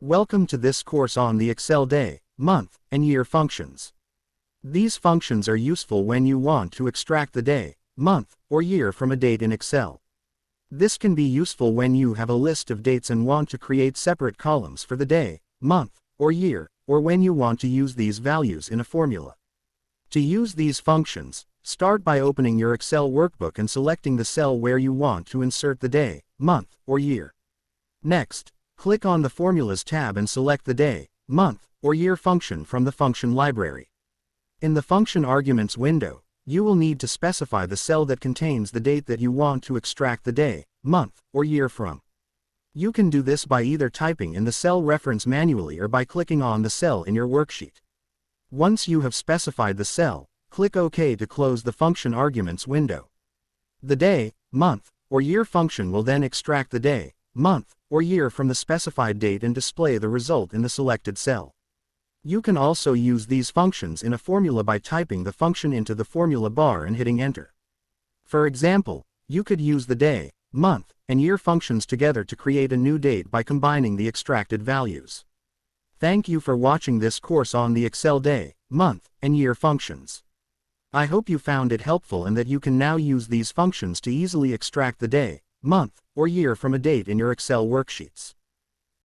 Welcome to this course on the Excel day, month, and year functions. These functions are useful when you want to extract the day, month, or year from a date in Excel. This can be useful when you have a list of dates and want to create separate columns for the day, month, or year, or when you want to use these values in a formula. To use these functions, start by opening your Excel workbook and selecting the cell where you want to insert the day, month, or year. Next, click on the Formulas tab and select the day, month, or year function from the function library. In the function arguments window, you will need to specify the cell that contains the date that you want to extract the day, month, or year from. You can do this by either typing in the cell reference manually or by clicking on the cell in your worksheet. Once you have specified the cell, click OK to close the function arguments window. The day, month, or year function will then extract the day, month, or year from the specified date and display the result in the selected cell. You can also use these functions in a formula by typing the function into the formula bar and hitting enter. For example, you could use the day, month, and year functions together to create a new date by combining the extracted values. Thank you for watching this course on the Excel day, month, and year functions. I hope you found it helpful and that you can now use these functions to easily extract the day, month, or year from a date in your Excel worksheets.